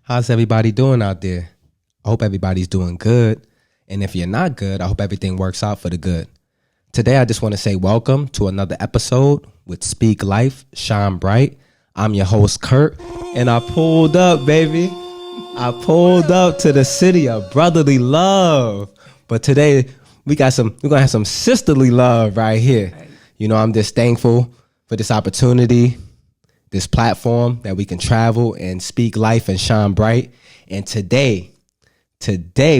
How's everybody doing out there? I hope everybody's doing good. And if you're not good, I hope everything works out for the good. Today, I just want to say welcome to another episode with Speak Life, Shine Bright. I'm your host, Kurt, and I pulled up, baby. I pulled up to the city of brotherly love. But today, we're gonna have some sisterly love right here. You know, I'm just thankful for this opportunity, this platform that we can travel and speak life and shine bright. And today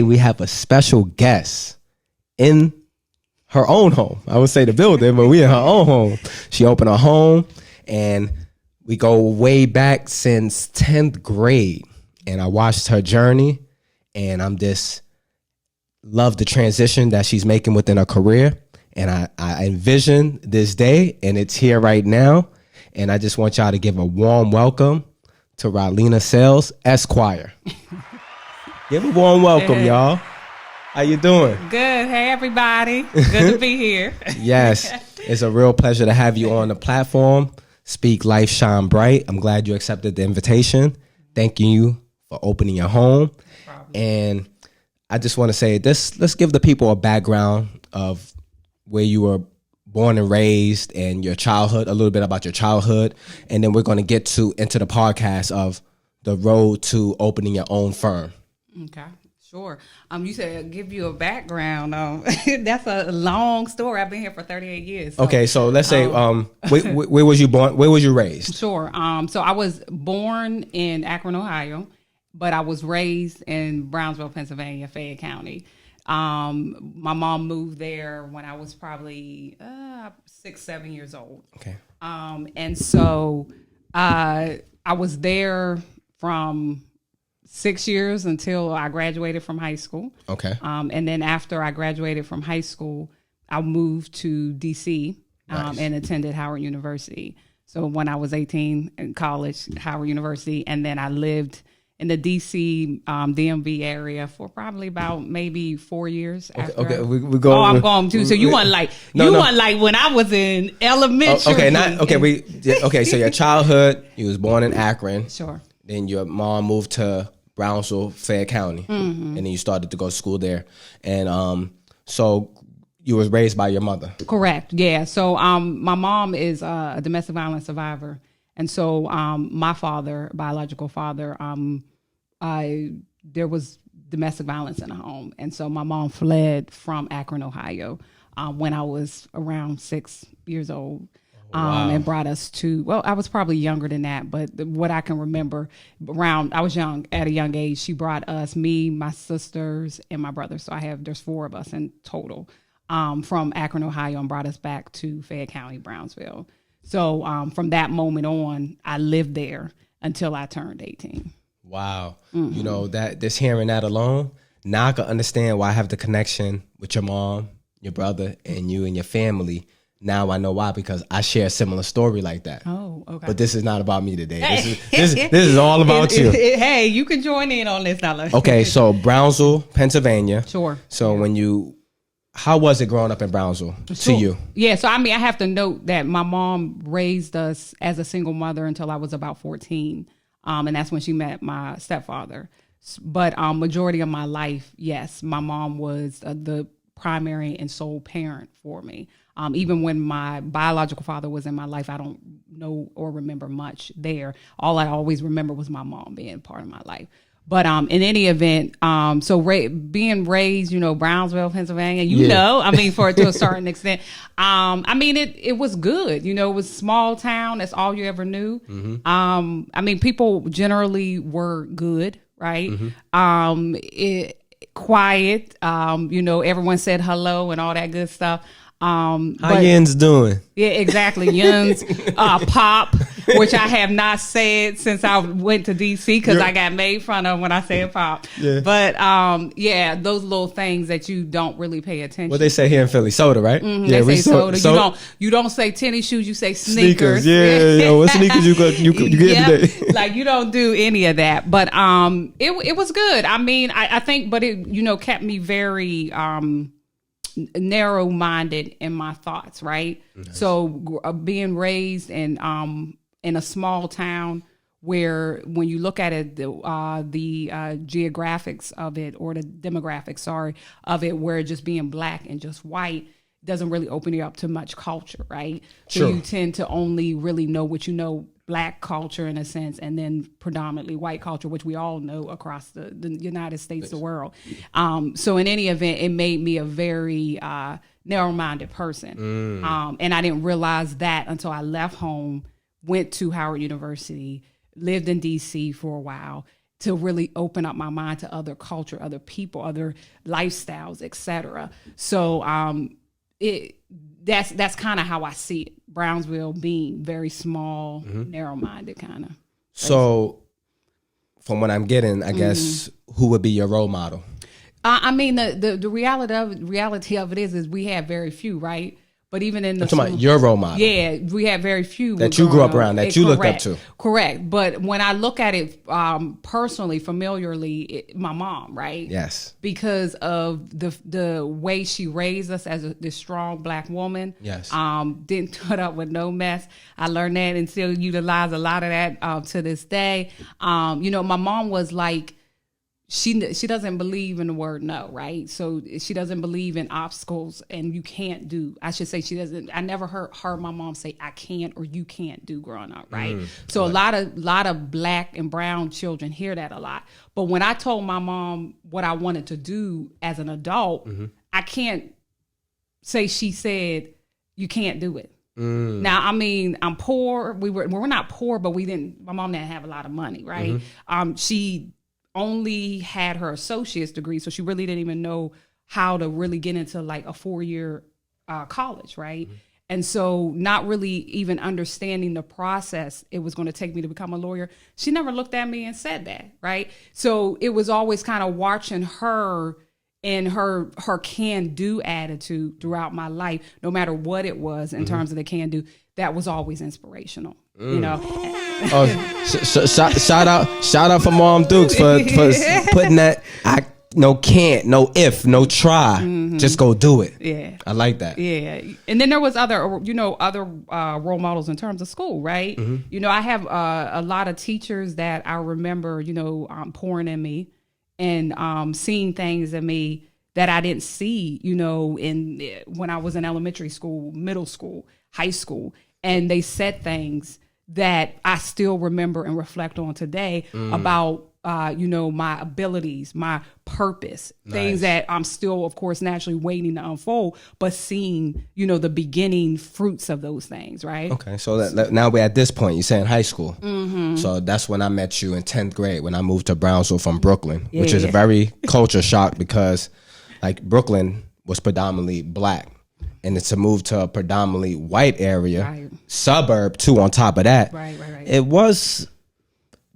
we have a special guest in her own home. I would say the building, but we in her own home. She opened her home, and we go way back since 10th grade. And I watched her journey, and I'm just love the transition that she's making within her career. And I envision this day, and it's here right now. And I just want y'all to give a warm welcome to Rodlena Sales, Esquire. Give a warm welcome, y'all. How you doing? Good. Hey, everybody. Good to be here. Yes. It's a real pleasure to have you on the platform. Speak Life, Shine Bright. I'm glad you accepted the invitation. Thank you for opening your home. No problem. And I just want to say this. Let's give the people a background of where you were born and raised and your childhood, a little bit about your childhood. And then we're going to get into the podcast of the road to opening your own firm. Okay, sure. You said give you a background. That's a long story. I've been here for 38 years. So, okay, so let's say, where was you born? Where was you raised? Sure. So I was born in Akron, Ohio, but I was raised in Brownsville, Pennsylvania, Fayette County. My mom moved there when I was probably 6-7 years old. Okay. And so I was there from 6 years until I graduated from high school. Okay. And then after I graduated from high school, I moved to DC and attended Howard University. So when I was 18 in college, Howard University, and then I lived in the DC DMV area for probably about maybe 4 years. Okay, we go. Oh, I'm going to. So you weren't like weren't like when I was in elementary. Okay, So your childhood, you was born in Akron. Sure. Then your mom moved to Brownsville, Fayette County, and then you started to go to school there. And so you was raised by your mother. Correct. Yeah. So my mom is a domestic violence survivor. And so my father, biological father, there was domestic violence in the home. And so my mom fled from Akron, Ohio when I was around 6 years old. And brought us to, well, I was probably younger than that, but what I can remember I was young at a young age. She brought us, me, my sisters, and my brother. So there's 4 of us in total from Akron, Ohio, and brought us back to Fayette County, Brownsville. So from that moment on, I lived there until I turned 18. Wow. Mm-hmm. You know, just hearing that alone, now I can understand why I have the connection with your mom, your brother, and you and your family. Now I know why, because I share a similar story like that. Oh, okay. But this is not about me today. This is all about you. Hey, you can join in on this, Nala. Okay, so Brownsville, Pennsylvania. Sure. So how was it growing up in Brownsville to you? Yeah, so I have to note that my mom raised us as a single mother until I was about 14. And that's when she met my stepfather. But majority of my life, yes, my mom was the primary and sole parent for me. Even when my biological father was in my life, I don't know or remember much there. All I always remember was my mom being part of my life. But in any event, being raised, Brownsville, Pennsylvania, to a certain extent, it was good. It was a small town. That's all you ever knew. Mm-hmm. People generally were good, right? Mm-hmm. Quiet. Everyone said hello and all that good stuff. How Yins doing? Yeah, exactly. Yins, Pop, which I have not said since I went to DC because I got made fun of when I said Pop. Yeah. But those little things that you don't really pay attention. What they say here in Philly, soda, right? Mm-hmm, yeah, they say soda. You don't say tennis shoes. You say sneakers. Yeah. What sneakers you get today? Like you don't do any of that. But it was good. I think, but it kept me very narrow-minded in my thoughts, right? Nice. So being raised in a small town where when you look at it, the geographics of it, or the demographics, of it, where just being black and just white doesn't really open you up to much culture, right? So Sure. you tend to only really know what you know, black culture in a sense, and then predominantly white culture, which we all know across the United States, the world. So in any event, it made me a very narrow-minded person. And I didn't realize that until I left home, went to Howard University, lived in DC for a while, to really open up my mind to other culture, other people, other lifestyles, etc. So that's kind of how I see it. Brownsville being very small, narrow-minded kind of. So from what I'm getting, I guess, who would be your role model? I mean, the reality of it is we have very few, right? But even in the I'm talking about your role model. Yeah, we have very few that you grew up around, that you looked up to. Correct. But when I look at it personally, familiarly, my mom, right? Yes. Because of the way she raised us as this strong black woman. Yes. Didn't put up with no mess. I learned that and still utilize a lot of that to this day. You know, my mom was like, she doesn't believe in the word no, right? So she doesn't believe in obstacles and you can't do. I should say she doesn't. I never heard my mom say I can't or you can't do growing up, right? So a lot of black and brown children hear that a lot. But when I told my mom what I wanted to do as an adult, I can't say she said you can't do it. Now, I mean, I'm poor. We're not poor, but my mom didn't have a lot of money, right? She only had her associate's degree, so she really didn't even know how to really get into like a 4-year college, right? And so not really even understanding the process it was going to take me to become a lawyer. She never looked at me and said that, right? So it was always kind of watching her and her can-do attitude throughout my life, no matter what it was in terms of the can-do, that was always inspirational, you know? Shout out for Mom Dukes for putting that no can't, no if, no try, just go do it. Yeah, I like that. Yeah, and then there was other role models in terms of school, right? You know, I have a lot of teachers that I remember, pouring in me and seeing things in me that I didn't see, when I was in elementary school, middle school, high school, and they said things that I still remember and reflect on today about, my abilities, my purpose, things that I'm still, of course, naturally waiting to unfold, but seeing, the beginning fruits of those things, right? Okay, so now we're at this point. You're saying high school. So that's when I met you in 10th grade when I moved to Brownsville from Brooklyn, which is a very culture shock because, like, Brooklyn was predominantly black. And it's a move to a predominantly white area, suburb too, on top of that. Right. It was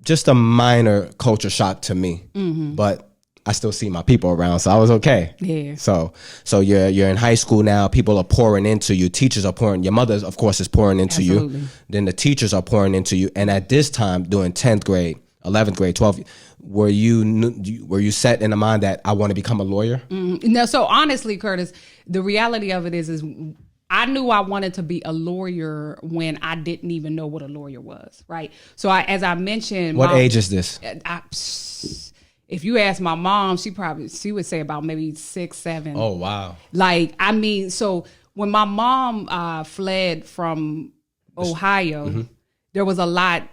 just a minor culture shock to me, but I still see my people around, so I was okay. Yeah. So you're in high school now. People are pouring into you. Teachers are pouring. Your mother, of course, is pouring into you. Then the teachers are pouring into you. And at this time, during 10th grade, 11th grade, 12th, were you set in the mind that I want to become a lawyer? No. So honestly, Curtis, the reality of it is I knew I wanted to be a lawyer when I didn't even know what a lawyer was, right? So as I mentioned, what age is this? If you ask my mom, she would say about maybe 6, 7. Oh wow! Like, I mean, so when my mom fled from Ohio, there was a lot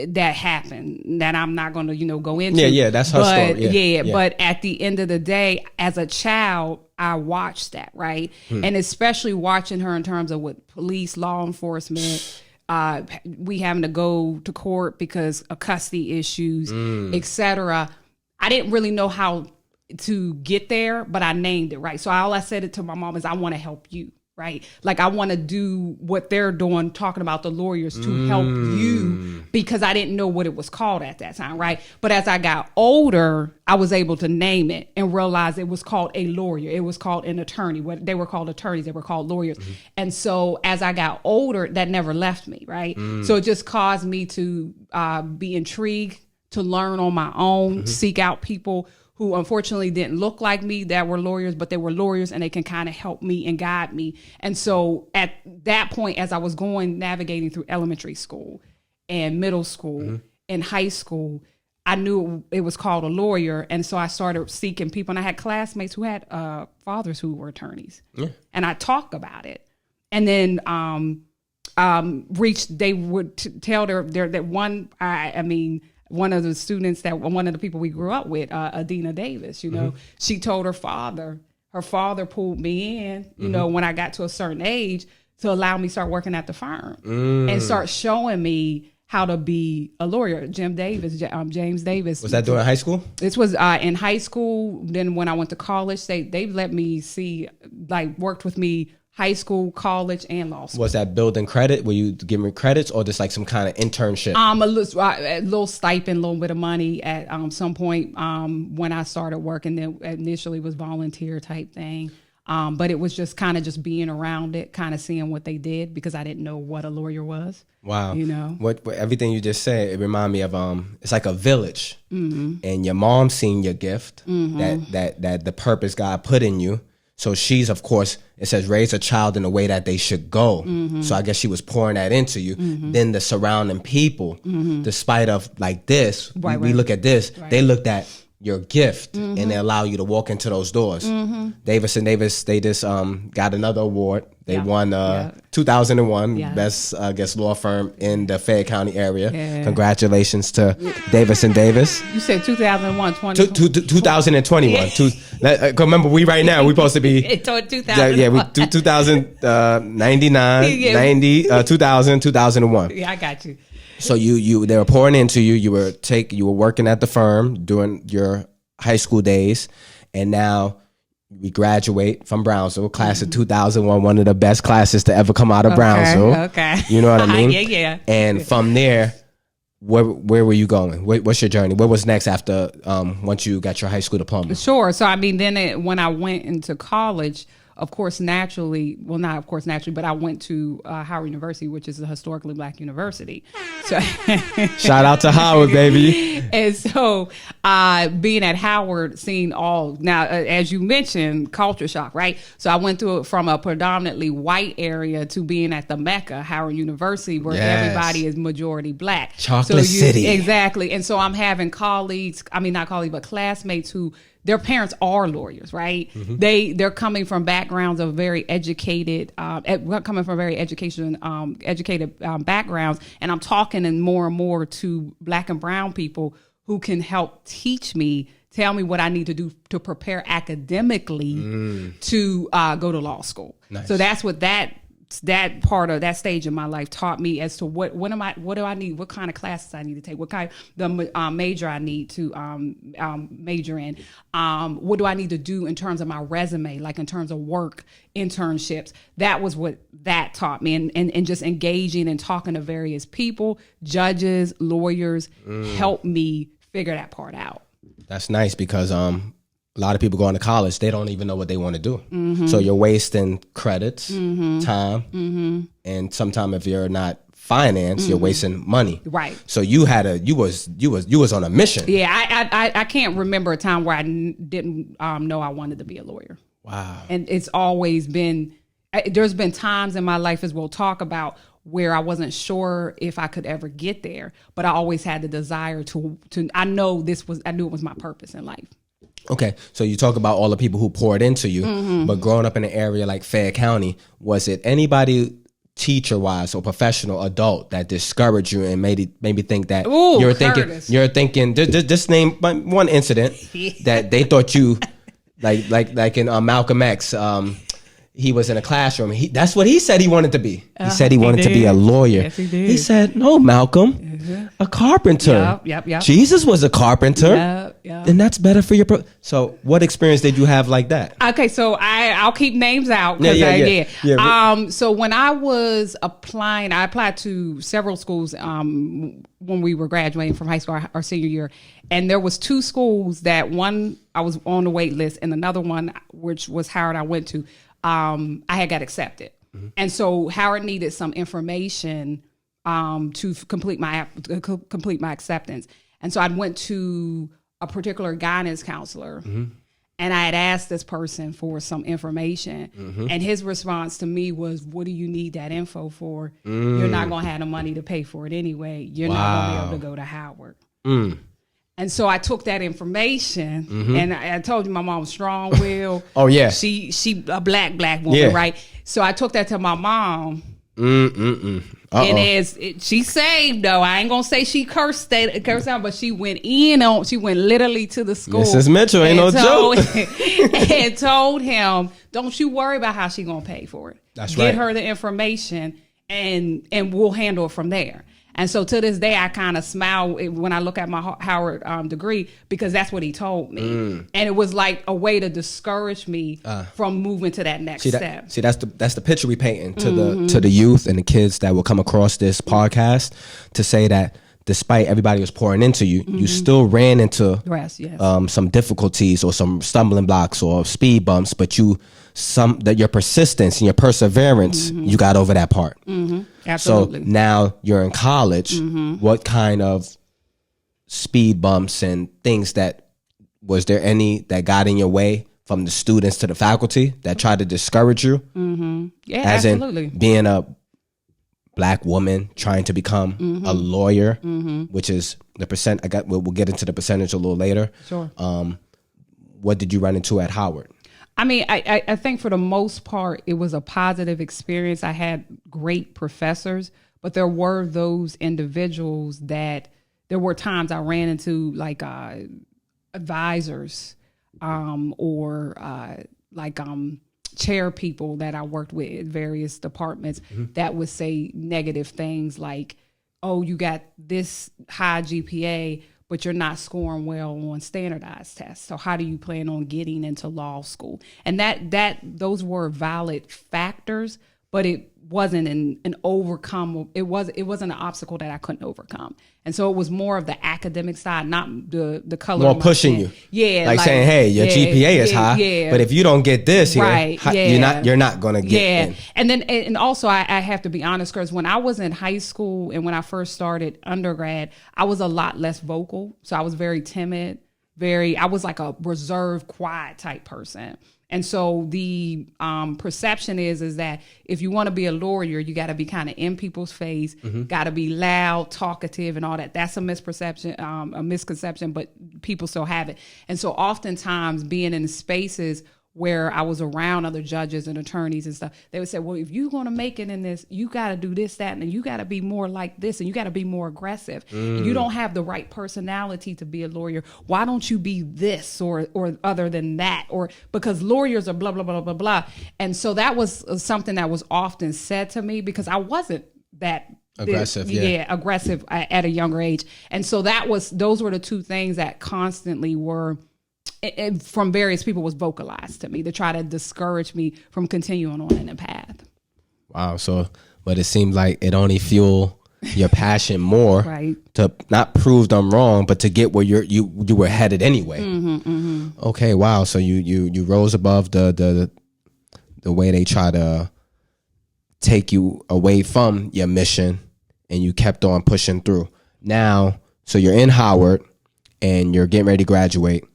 that happened that I'm not going to, go into. Yeah, that's her story. Yeah. But at the end of the day, as a child, I watched that, right? And especially watching her in terms of with police, law enforcement, we having to go to court because of custody issues, etc. I didn't really know how to get there, but I named it, right? So all I said it to my mom is, I want to help you. Right? Like, I want to do what they're doing, talking about the lawyers to help you, because I didn't know what it was called at that time. Right. But as I got older, I was able to name it and realize it was called a lawyer. It was called an attorney. They were called attorneys. They were called lawyers. And so as I got older, that never left me. Right. So it just caused me to be intrigued, to learn on my own, seek out people who unfortunately didn't look like me that were lawyers, but they were lawyers and they can kind of help me and guide me. And so at that point, as I was navigating through elementary school and middle school in high school, I knew it was called a lawyer. And so I started seeking people. And I had classmates who had fathers who were attorneys. Yeah. And I talked about it. And then they would tell that one of the students one of the people we grew up with, Adina Davis, she told her father pulled me in, when I got to a certain age to allow me to start working at the firm and start showing me how to be a lawyer. James Davis. Was that during high school? This was in high school. Then when I went to college, they let me see, worked with me high school, college, and law school. Was that building credit? Were you giving me credits or just like some kind of internship? A little stipend, a little bit of money at some point when I started working. Then initially was volunteer type thing. But it was just kind of just being around it, kind of seeing what they did because I didn't know what a lawyer was. Wow. What everything you just said, it reminded me of it's like a village. And your mom seen your gift, that the purpose God put in you. So she's, of course, it says raise a child in the way that they should go. So I guess she was pouring that into you. Then the surrounding people, despite of like this, we look at this, they looked at your gift and they allow you to walk into those doors. Davis and Davis, they just got another award. They won 2001 best law firm in the Fayette County area. Congratulations to Davis and Davis. You said 2001, 2021. Remember, we supposed to be 2000. Yeah, we 2099, 90, 2000, 2001. Yeah, I got you. So they were pouring into you. You were working at the firm during your high school days, and now we graduate from Brownsville, class of 2001, one of the best classes to ever come out of Brownsville. Okay, you know what I mean? Yeah. And from there, where were you going? What's your journey? What was next after once you got your high school diploma? Sure. So when I went into college. Of course, naturally, but I went to Howard University, which is a historically Black university. So shout out to Howard, baby. And so being at Howard, seeing as you mentioned, culture shock, right? So I went through it from a predominantly white area to being at the Mecca, Howard University, where everybody is majority Black. Chocolate City. Exactly. And so I'm having classmates who their parents are lawyers, right? They're coming from backgrounds of very educated, educated backgrounds, and I'm talking and more to Black and brown people who can help teach me, tell me what I need to do to prepare academically to go to law school. Nice. So that's what that part of that stage of my life taught me as to what do I need, what kind of classes I need to take, what kind of the major I need to major in, what do I need to do in terms of my resume, like in terms of work, internships. That was what that taught me, and just engaging and talking to various people, judges, lawyers, helped me figure that part out. That's nice because a lot of people going to college, they don't even know what they want to do. So you're wasting credits, time, and sometimes if you're not finance, you're wasting money. Right. So you was on a mission. Yeah, I can't remember a time where I didn't know I wanted to be a lawyer. Wow. And it's always been, there's been times in my life, as we'll talk about, where I wasn't sure if I could ever get there, but I always had the desire to I knew it was my purpose in life. Okay, so you talk about all the people who poured into you, but growing up in an area like Fayette County, was it anybody teacher-wise or professional adult that discouraged you and made me think that you're thinking just name one incident that they thought you like in Malcolm X, he was in a classroom. That's what he said he wanted to be. He said he wanted to be a lawyer. Yes, he did. He said, no, Malcolm, a carpenter. Yep. Jesus was a carpenter. Yep. And that's better for your... So what experience did you have like that? Okay, so I'll keep names out. So when I was applying, I applied to several schools when we were graduating from high school, our senior year. And there was two schools that one, I was on the wait list, and another one, which was Howard I went to, I had got accepted. And so Howard needed some information to complete my acceptance. And so I went to a particular guidance counselor, And I had asked this person for some information, and his response to me was, "What do you need that info for? You're not going to have the money to pay for it anyway. You're not going to be able to go to Howard." And so I took that information, and I told you my mom was strong-willed. Oh yeah, she a black woman, right? So I took that to my mom. And she saved though. I ain't gonna say she cursed out, but she went literally to the school. Mrs. Mitchell ain't no joke. And told him, "Don't you worry about how she gonna pay for it. That's right. Get her the information, and we'll handle it from there." And so to this day, I kind of smile when I look at my Howard degree, because that's what he told me. And it was like a way to discourage me from moving to that next step. That's the picture we painting to the youth and the kids that will come across this podcast, to say that despite everybody was pouring into you, you still ran into some difficulties or some stumbling blocks or speed bumps, but your persistence and your perseverance, you got over that part. Absolutely. So now you're in college. What kind of speed bumps and things was there any that got in your way, from the students to the faculty, that tried to discourage you? Yeah, as absolutely. In being a Black woman trying to become a lawyer, which is the percent. We'll get into the percentage a little later. Sure. What did you run into at Howard? I mean, I think for the most part, it was a positive experience. I had great professors, but there were those individuals that there were times I ran into, like advisors or chair people that I worked with in various departments that would say negative things like, "Oh, you got this high GPA, but you're not scoring well on standardized tests. So how do you plan on getting into law school?" And those were valid factors, but it wasn't an overcome. It wasn't an obstacle that I couldn't overcome. And so it was more of the academic side, not the color. More pushing you. Yeah. Like saying, "Hey, your GPA is high, but if you don't get this here, you're not going to get in." And then, and also I have to be honest, because when I was in high school and when I first started undergrad, I was a lot less vocal. So I was very timid, I was like a reserved, quiet type person. And so the perception is that if you want to be a lawyer, you got to be kind of in people's face, got to be loud, talkative, and all that. That's a misconception, but people still have it. And so oftentimes being in spaces where I was around other judges and attorneys and stuff, they would say, "Well, if you're going to make it in this, you got to do this, that, and you got to be more like this, and you got to be more aggressive. You don't have the right personality to be a lawyer. Why don't you be this or other than that? Or because lawyers are blah, blah, blah, blah, blah." And so that was something that was often said to me because I wasn't that aggressive. Aggressive at a younger age. And so those were the two things that constantly were, from various people, was vocalized to me to try to discourage me from continuing on in the path. Wow. So, but it seemed like it only fueled your passion more, right? To not prove them wrong, but to get where you were headed anyway. Okay. Wow. So you rose above the way they try to take you away from your mission, and you kept on pushing through. Now, so you're in Howard and you're getting ready to graduate.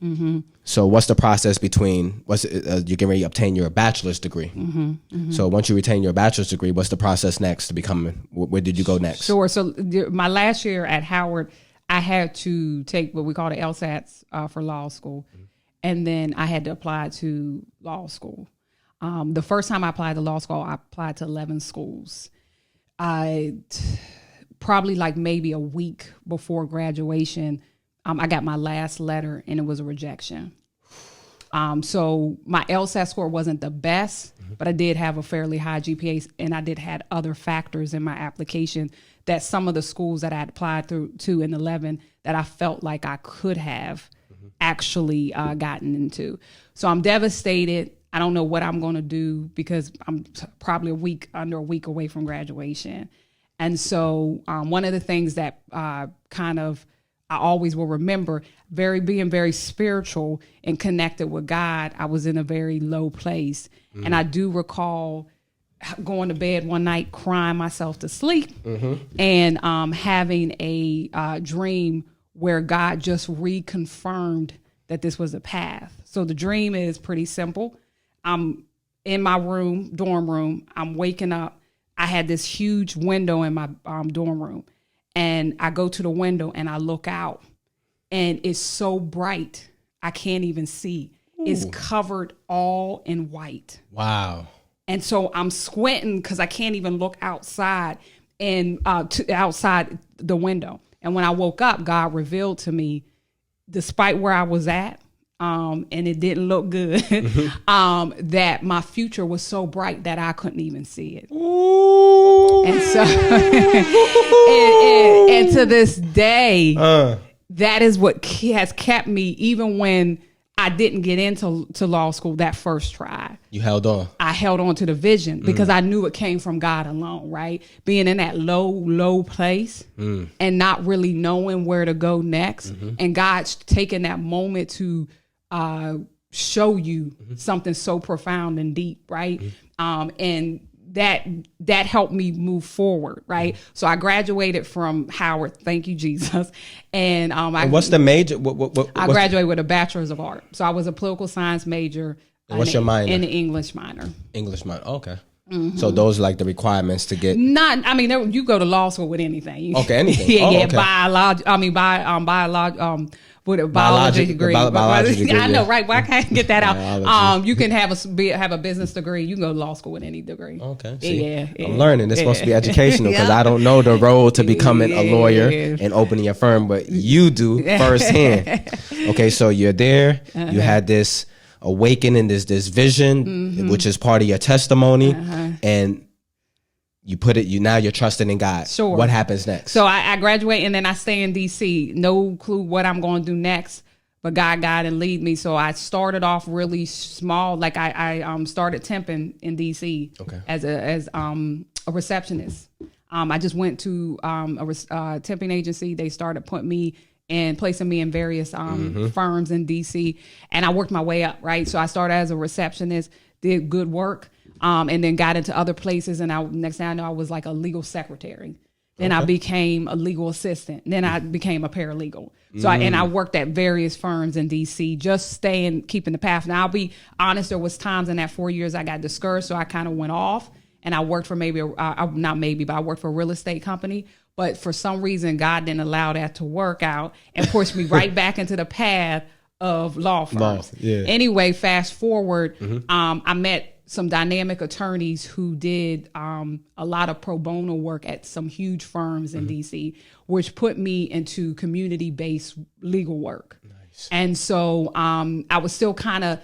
So what's the process between you're getting ready to obtain your bachelor's degree? So once you retain your bachelor's degree, what's the process next to becoming? Where did you go next? Sure. So my last year at Howard, I had to take what we call the LSATs for law school, and then I had to apply to law school. The first time I applied to law school, I applied to 11 schools. Probably like maybe a week before graduation, I got my last letter and it was a rejection. So my LSAT score wasn't the best, but I did have a fairly high GPA, and I did have other factors in my application that some of the schools that I had applied to in 11 that I felt like I could have actually gotten into. So I'm devastated. I don't know what I'm going to do because I'm probably under a week away from graduation. And so one of the things that I always will remember, being very spiritual and connected with God, I was in a very low place. And I do recall going to bed one night, crying myself to sleep, and having a dream where God just reconfirmed that this was a path. So the dream is pretty simple. I'm in my room, dorm room. I'm waking up. I had this huge window in my dorm room, and I go to the window and I look out, and it's so bright I can't even see. Ooh. It's covered all in white. Wow. And so I'm squinting because I can't even look outside and outside the window. And when I woke up, God revealed to me, despite where I was at, and it didn't look good, that my future was so bright that I couldn't even see it. Ooh. And so, and to this day, that is what has kept me, even when I didn't get into law school that first try. You held on. I held on to the vision because I knew it came from God alone, right? Being in that low place and not really knowing where to go next. And God's taking that moment to show you something so profound and deep, right? And that helped me move forward, right? So I graduated from Howard, thank you, Jesus. And what's the major? I graduated with a bachelor's of art. So I was a political science major. What's your minor? In the English minor. English minor, okay. So those are like the requirements to get. You go to law school with anything. Okay, anything. With a biology degree. Biology degree, I know, right? Well, I can't get that out. You can have a business degree. You can go to law school with any degree. Okay. See, I'm learning. This must be educational because I don't know the road to becoming a lawyer and opening a firm, but you do firsthand. Okay, so you're there. You had this awakening, this vision, which is part of your testimony, and you put it. Now you're trusting in God. Sure. What happens next? So I graduate and then I stay in DC. No clue what I'm going to do next, but God guide and lead me. So I started off really small. Like I started temping in DC as a receptionist. I just went to a temping agency. They started putting me and placing me in various firms in DC, and I worked my way up. Right. So I started as a receptionist, did good work. And then got into other places, and next thing I know, I was like a legal secretary. Then I became a legal assistant. Then I became a paralegal. So I worked at various firms in DC, just keeping the path. Now I'll be honest, there was times in that 4 years I got discouraged, so I kind of went off, and I worked for I worked for a real estate company. But for some reason, God didn't allow that to work out and pushed me right back into the path of law firms. Anyway, fast forward, I met some dynamic attorneys who did a lot of pro bono work at some huge firms in DC, which put me into community-based legal work. Nice. And so I was still kind of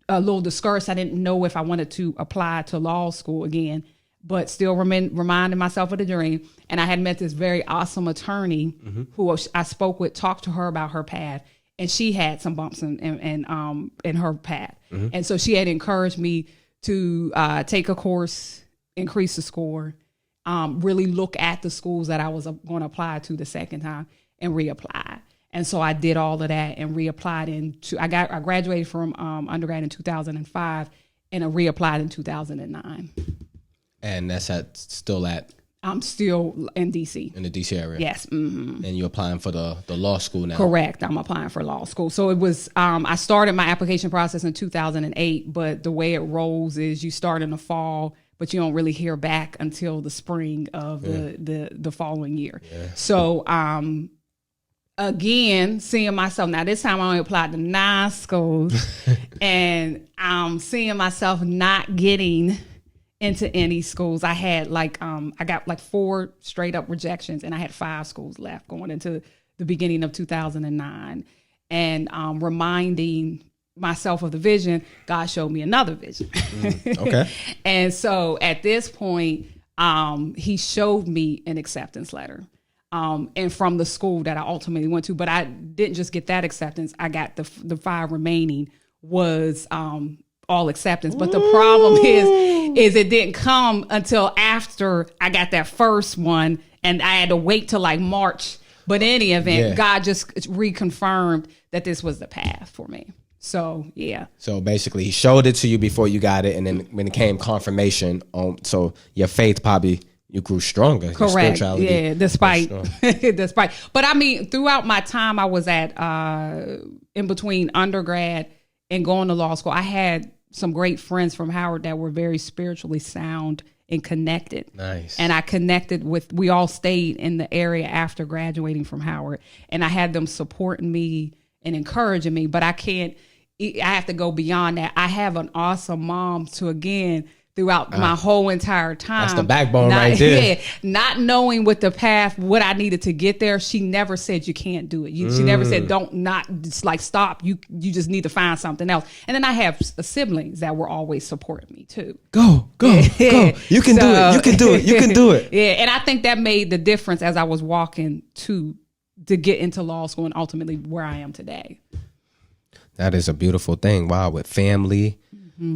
a little discouraged. I didn't know if I wanted to apply to law school again, but still reminding myself of the dream. And I had met this very awesome attorney who I spoke with, talked to her about her path, and she had some bumps in her path. And so she had encouraged me to take a course, increase the score, really look at the schools that I was going to apply to the second time and reapply. And so I did all of that and reapplied I graduated from undergrad in 2005 and I reapplied in 2009. And that's still at? I'm still in DC. In the DC area? Yes. Mm-hmm. And you're applying for the law school now? Correct. I'm applying for law school. So it was, I started my application process in 2008, but the way it rolls is you start in the fall, but you don't really hear back until the spring of the following year. Yeah. So, again, seeing myself, now this time I only applied to 9 schools and I'm seeing myself not getting into any schools. I had I got 4 straight up rejections and I had 5 schools left going into the beginning of 2009. And reminding myself of the vision, God showed me another vision. Okay. And so at this point, he showed me an acceptance letter. And from the school that I ultimately went to, but I didn't just get that acceptance. I got the 5 remaining was all acceptance. But the problem is it didn't come until after I got that first one, and I had to wait till like March. But in any event, God just reconfirmed that this was the path for me. So, yeah. So basically, he showed it to you before you got it, and then when it came confirmation, so your faith probably, you grew stronger. Your Correct. spirituality Yeah. Despite. But I mean, throughout my time I was at in between undergrad and going to law school, I had some great friends from Howard that were very spiritually sound and connected. Nice. And I connected with, we all stayed in the area after graduating from Howard, and I had them supporting me and encouraging me, but I have to go beyond that. I have an awesome mom to, again, throughout my whole entire time. That's the backbone right there. Yeah, not knowing what the path, what I needed to get there. She never said you can't do it. She never said just like stop. You just need to find something else. And then I have siblings that were always supporting me too. Go. You can do it. You can do it. You can do it. Yeah, and I think that made the difference as I was walking to get into law school and ultimately where I am today. That is a beautiful thing. Wow, with family,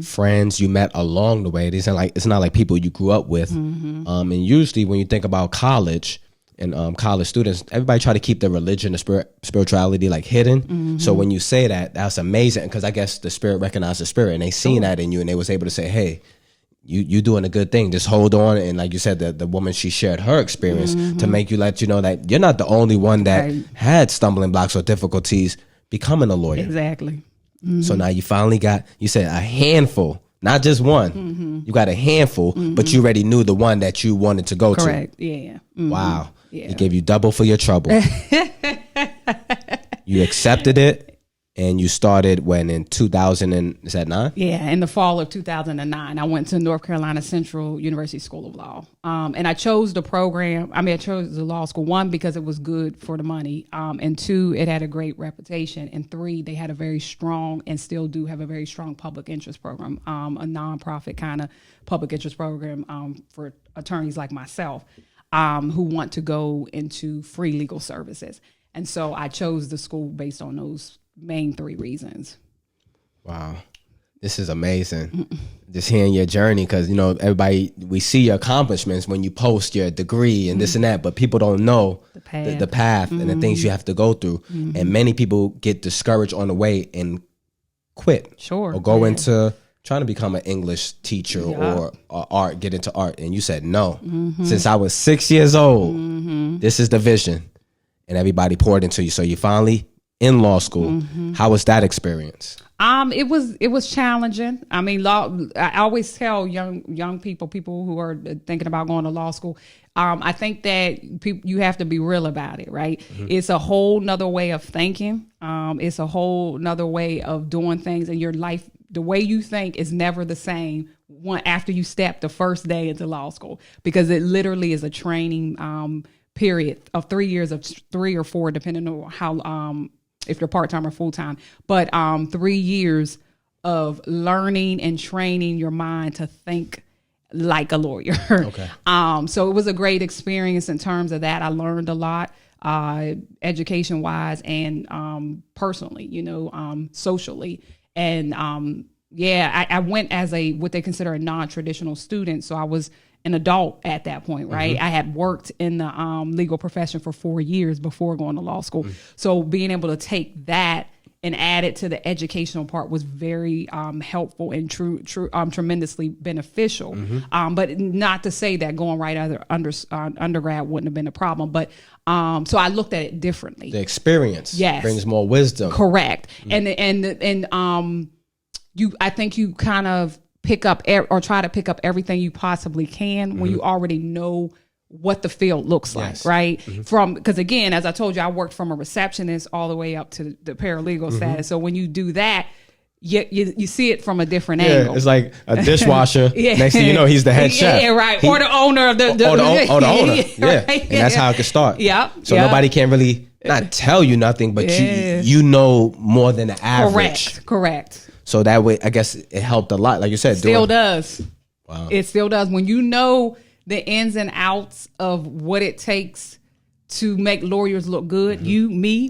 friends you met along the way. It's not like people you grew up with. And usually when you think about college and college students, everybody try to keep their religion, the spirituality like hidden. So when you say that, that's amazing, because I guess the spirit recognized the spirit and they seen that in you, and they was able to say, hey, you doing a good thing. Just hold on. And like you said, the woman, she shared her experience to make you let you know that you're not the only one that had stumbling blocks or difficulties becoming a lawyer. Exactly. So now you finally got, you said a handful, not just one. You got a handful, but you already knew the one that you wanted to go to. Correct. Yeah. Wow. Yeah. It gave you double for your trouble. You accepted it. And you started when in 2009? Yeah, in the fall of 2009, I went to North Carolina Central University School of Law. And I chose the program. I chose the law school, one, because it was good for the money. And two, it had a great reputation. And three, they had a very strong, and still do have a very strong public interest program, a nonprofit kind of public interest program for attorneys like myself who want to go into free legal services. And so I chose the school based on those main three reasons. Wow. This is amazing. Just hearing your journey, because, everybody, we see your accomplishments when you post your degree and this and that, but people don't know the path and the things you have to go through. And many people get discouraged on the way and quit. Sure. Or go into trying to become an English teacher or art, get into art. And you said, no, since I was 6 years old, this is the vision. And everybody poured into you. So you finally in law school. How was that experience? It was challenging. I mean, law. I always tell young people who are thinking about going to law school, I think that you have to be real about it, right? It's a whole nother way of thinking. It's a whole nother way of doing things in your life. The way you think is never the same after you step the first day into law school, because it literally is a training period of 3 years, of 3 or 4, depending on how if you're part-time or full-time, but 3 years of learning and training your mind to think like a lawyer. Okay. So it was a great experience in terms of that. I learned a lot, education-wise and personally, socially. And I went as what they consider a non-traditional student. So I was an adult at that point, right? I had worked in the legal profession for 4 years before going to law school. So being able to take that and add it to the educational part was very helpful and tremendously beneficial. But not to say that going right out of undergrad wouldn't have been a problem. But so I looked at it differently. The experience brings more wisdom. Correct. And I think you kind of pick up or try to pick up everything you possibly can when you already know what the field looks like, right? Because again, as I told you, I worked from a receptionist all the way up to the paralegal status. So when you do that, you see it from a different angle. It's like a dishwasher. Next thing you know, he's the head chef. Yeah, right. Or the owner of the owner. Yeah. Right? And that's how it can start. So nobody can really not tell you nothing, but you know more than the average. Correct. So that way, I guess it helped a lot. Like you said, still does. Wow. It still does. When you know the ins and outs of what it takes to make lawyers look good,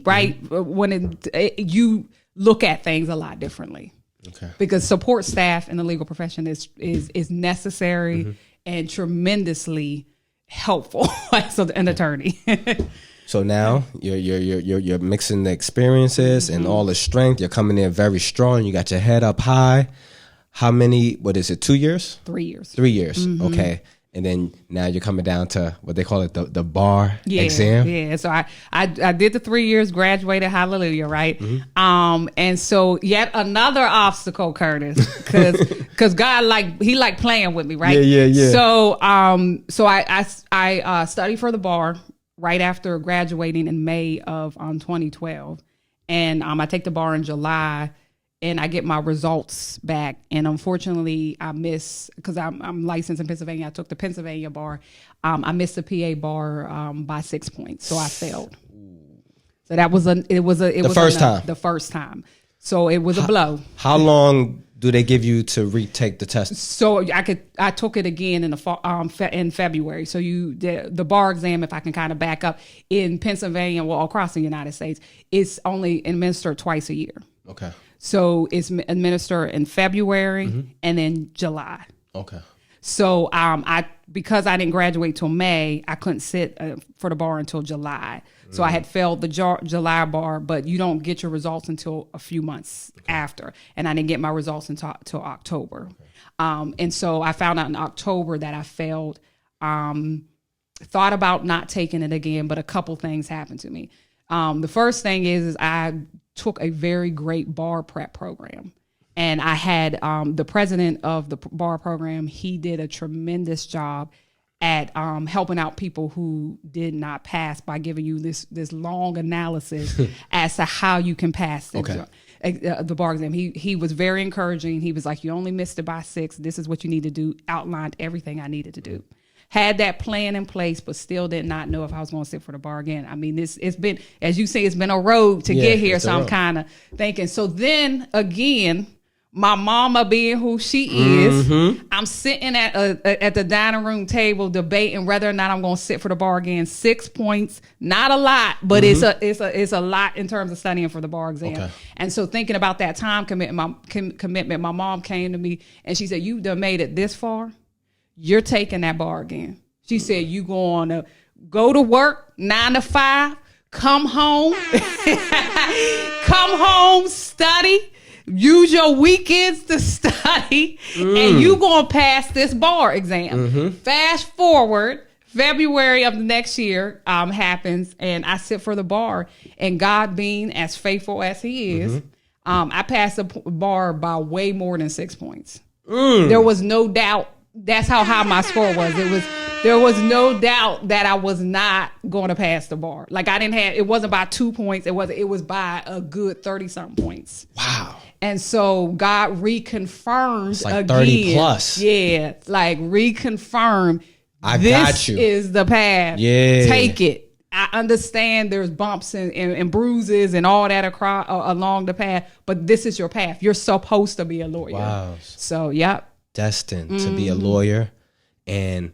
right? When you look at things a lot differently. Okay. Because support staff in the legal profession is necessary and tremendously helpful as an attorney. So now you're mixing the experiences and all the strength. You're coming in very strong. You got your head up high. How many? What is it? 2 years? 3 years. 3 years. Okay. and then now you're coming down to what they call it, the bar exam. Yeah. So I did the 3 years, graduated, hallelujah, right? And so yet another obstacle, Curtis, because God he liked playing with me, right? Yeah. So I studied for the bar right after graduating in May of 2012, and I take the bar in July. And I get my results back. And unfortunately, I miss, because I'm licensed in Pennsylvania. I took the Pennsylvania bar. I missed the PA bar by 6 points. So I failed. So that was the first time. So it was a blow. How long do they give you to retake the test? So I took it again in the fall, in February. So the bar exam, if I can kind of back up, in Pennsylvania, well, across the United States, it's only administered twice a year. Okay. So it's administered in February and then July. Okay. So because I didn't graduate till May, I couldn't sit for the bar until July. So I had failed the July bar, but you don't get your results until a few months after. And I didn't get my results until October. And so I found out in October that I failed. Thought about not taking it again, but a couple things happened to me. The first thing is I took a very great bar prep program. And I had the president of the bar program. He did a tremendous job at helping out people who did not pass by giving you this long analysis as to how you can pass the bar exam. He was very encouraging. He was like, you only missed it by 6. This is what you need to do. Outlined everything I needed to do. Had that plan in place, but still did not know if I was going to sit for the bar again. I mean, it's been, as you say, it's been a road to get here. So I'm kind of thinking. So then again, my mama being who she is, I'm sitting at the dining room table debating whether or not I'm going to sit for the bar again. 6 points, not a lot, but it's a lot in terms of studying for the bar exam. Okay. And so thinking about that time commitment, my mom came to me and she said, "You done made it this far. You're taking that bar again." She said, "You going to go to work 9 to 5, come home, study, use your weekends to study, and you going to pass this bar exam." Fast forward, February of the next year happens, and I sit for the bar, and God being as faithful as he is, I passed the bar by way more than 6 points. There was no doubt. That's how high my score was. There was no doubt that I was not going to pass the bar. Like it wasn't by 2 points. It was by a good 30 something points. Wow. And so God reconfirmed it's like again. 30 plus. Yeah. Like reconfirmed. This got you. Is the path. Yeah. Take it. I understand there's bumps and bruises and all that along the path, but this is your path. You're supposed to be a lawyer. Wow. So, yep. Destined to be a lawyer, and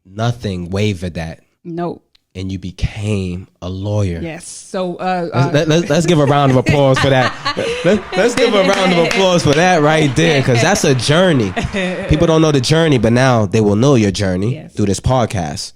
nothing wavered that. Nope. And you became a lawyer. Yes. So let's give a round of applause for that. Let's give a round of applause for that right there, because that's a journey. People don't know the journey, but now they will know your journey through this podcast.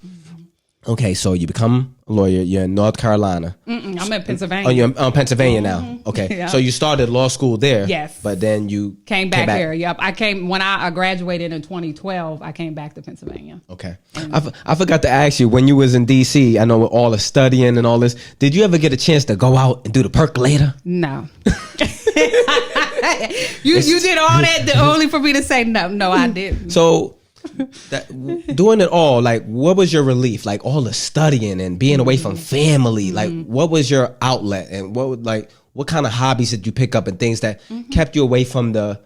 Okay, so you become a lawyer. You're in North Carolina. I'm in Pennsylvania. Oh, you're in Pennsylvania now. Okay, yeah. So you started law school there. Yes. But then you came back here. Yep. I came when I graduated in 2012. I came back to Pennsylvania. Okay. I forgot to ask you, when you was in D.C., I know with all the studying and all this, did you ever get a chance to go out and do the percolator? No. You did all that only for me to say no. No, I didn't. So doing it all, like, what was your relief? Like all the studying and being away from family, like what was your outlet, and what kind of hobbies did you pick up and things that kept you away from the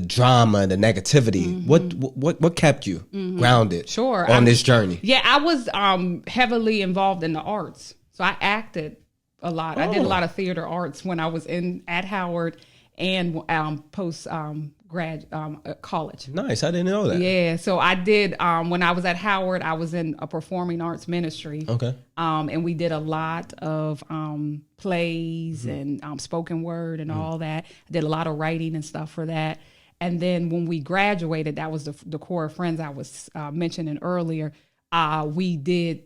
drama and the negativity? What kept you grounded on this journey? Yeah, I was heavily involved in the arts. So I acted a lot. I did a lot of theater arts when I was at Howard and post grad college. Nice. I didn't know that. Yeah. So I did when I was at Howard, I was in a performing arts ministry. Okay. And we did a lot of plays and spoken word and all that. I did a lot of writing and stuff for that. And then when we graduated, that was the core of friends I was mentioning earlier. We did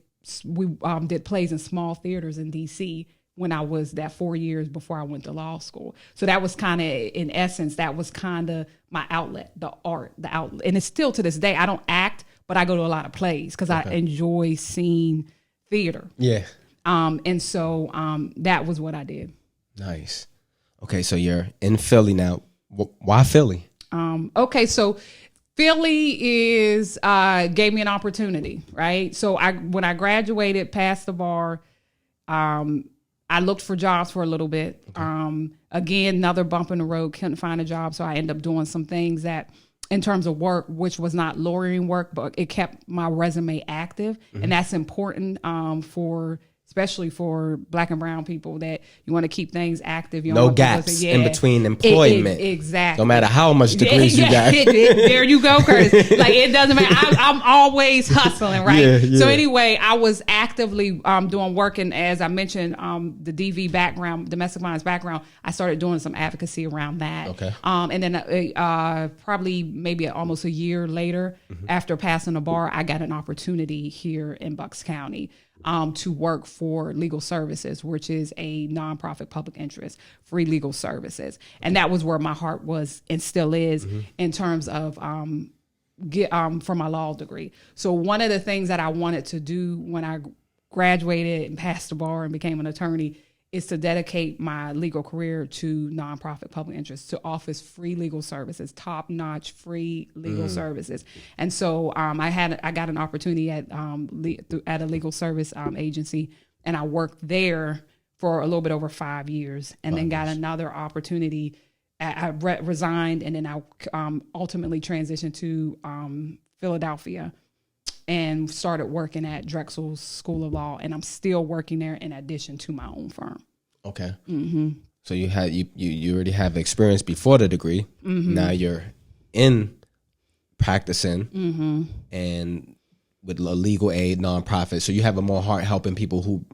plays in small theaters in DC when I was that 4 years before I went to law school. So that was kind of, in essence, that was kind of my outlet, the art, the outlet. And it's still to this day, I don't act, but I go to a lot of plays because I enjoy seeing theater. Yeah. And so that was what I did. Nice. Okay, so you're in Philly now. Why Philly? Okay, so Philly is gave me an opportunity, right? So when I graduated, passed the bar, I looked for jobs for a little bit. Okay. Again, another bump in the road, couldn't find a job, so I ended up doing some things that, in terms of work, which was not lawyering work, but it kept my resume active, and that's important especially for Black and brown people, that you want to keep things active. You no gaps in between employment. Exactly. No matter how much degrees you got. There you go, Curtis. Like, it doesn't matter. I'm always hustling, right? Yeah. So anyway, I was actively doing work. And as I mentioned, the DV background, domestic violence background, I started doing some advocacy around that. Okay. And then probably maybe almost a year later, after passing the bar, I got an opportunity here in Bucks County to work for Legal Services, which is a nonprofit public interest, free legal services. And that was where my heart was and still is in terms of for my law degree. So one of the things that I wanted to do when I graduated and passed the bar and became an attorney is to dedicate my legal career to nonprofit public interest, to office free legal services, top-notch free legal services. And so I got an opportunity at a legal service agency, and I worked there for a little bit over 5 years, and then got another opportunity. I resigned, and then I ultimately transitioned to Philadelphia and started working at Drexel's School of Law, and I'm still working there in addition to my own firm. Okay. So you already have experience before the degree. Now you're in practicing and with a legal aid nonprofit. So you have a more heart helping people who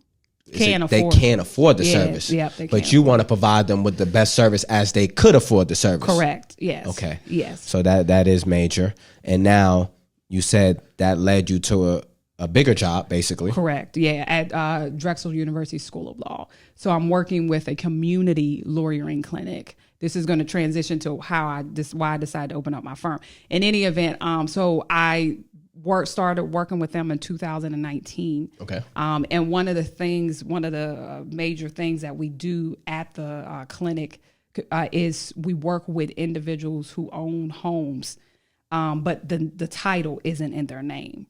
can't afford the service. But you want to provide them with the best service as they could afford the service. Correct. Yes. Okay. Yes. So that is major. And now you said that led you to a bigger job, basically. Correct. Yeah, at Drexel University School of Law. So I'm working with a community lawyering clinic. This is going to transition to why I decided to open up my firm. In any event, so I started working with them in 2019. Okay. And one of the major things that we do at the clinic is we work with individuals who own homes. But the title isn't in their name.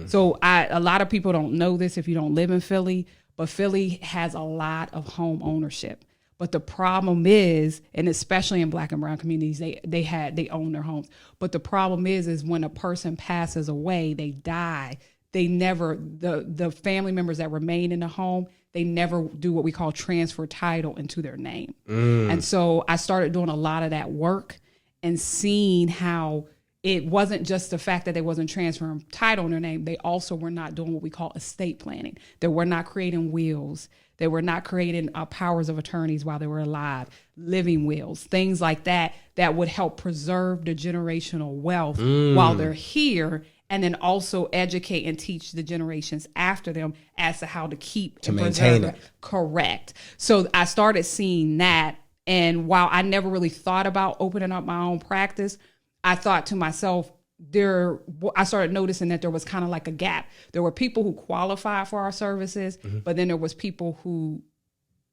So a lot of people don't know this if you don't live in Philly, but Philly has a lot of home ownership. But the problem is, and especially in Black and brown communities, they own their homes. But the problem is when a person passes away, they die, the family members that remain in the home, they never do what we call transfer title into their name. And so I started doing a lot of that work and seeing how it wasn't just the fact that they wasn't transferring title in their name. They also were not doing what we call estate planning. They were not creating wills. They were not creating powers of attorneys while they were alive, living wills, things like that would help preserve the generational wealth while they're here, and then also educate and teach the generations after them as to how to keep and maintain it. Correct. So I started seeing that, and while I never really thought about opening up my own practice, I thought to myself, I started noticing that there was kind of like a gap. There were people who qualified for our services, but then there was people who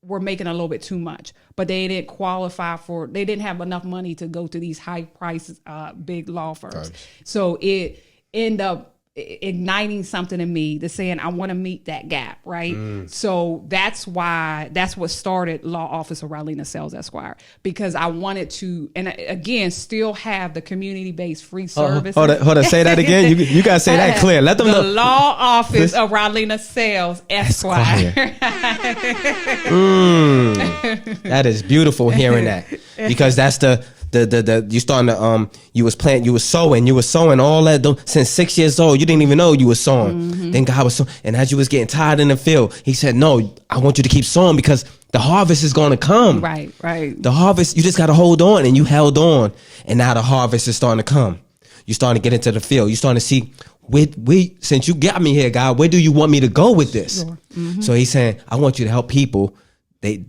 were making a little bit too much, but they didn't qualify they didn't have enough money to go to these high price, big law firms. So it ended up igniting something in me to saying, I want to meet that gap, right? So that's what started Law Office of Rodlena Sales, Esquire, because I wanted to, and again, still have the community-based free service. Hold on, say that again. You got to say that clear. Let them know. The Law Office of Rodlena Sales, Esquire. That is beautiful hearing that, because that's you starting to you was sowing all that since 6 years old. You didn't even know you was sowing. Then God was sowing, and as you was getting tired in the field, He said, "No, I want you to keep sowing because the harvest is going to come." Right. The harvest, you just got to hold on, and you held on, and now the harvest is starting to come. You starting to get into the field. You starting to see, since you got me here, God, where do you want me to go with this? Sure. So He's saying, I want you to help people. They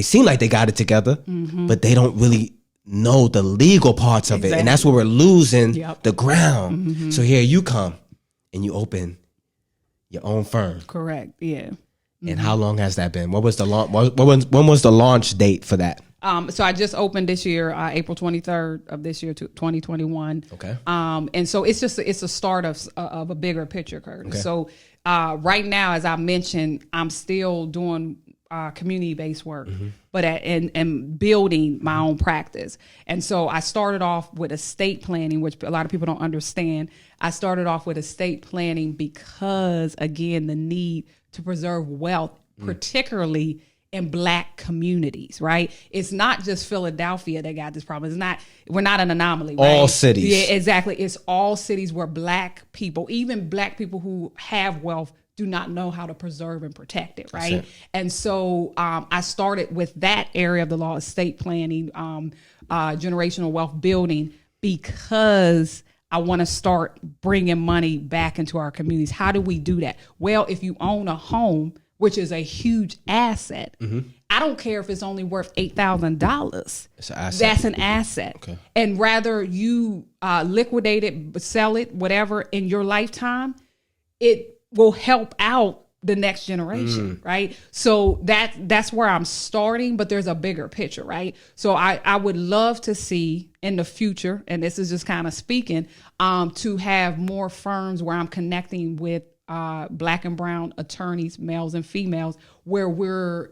seem like they got it together, but they don't really know the legal parts of it. And that's where we're losing the ground. So here you come and you open your own firm. Correct. Yeah. And how long has that been? What was the launch? When was the launch date for that? So I just opened this year, April 23rd of this year, 2021. Okay. And so it's a start of a bigger picture, Curtis. Okay. So right now, as I mentioned, I'm still doing community-based work, but and building my own practice. And so I started off with estate planning, which a lot of people don't understand. I started off with estate planning because, again, the need to preserve wealth, particularly in Black communities, right? It's not just Philadelphia that got this problem. We're not an anomaly, right? All cities. Yeah, exactly. It's all cities where Black people, even Black people who have wealth, do not know how to preserve and protect it, right? And so I started with that area of the law, estate planning, generational wealth building, because I want to start bringing money back into our communities. How do we do that? Well, if you own a home, which is a huge asset, I don't care if it's only worth $8,000. It's an asset. That's an asset. Okay. And rather you liquidate it, sell it, whatever, in your lifetime, it will help out the next generation, right? So that's where I'm starting, but there's a bigger picture, right? So I would love to see in the future, and this is just kind of speaking, to have more firms where I'm connecting with Black and brown attorneys, males and females, where we're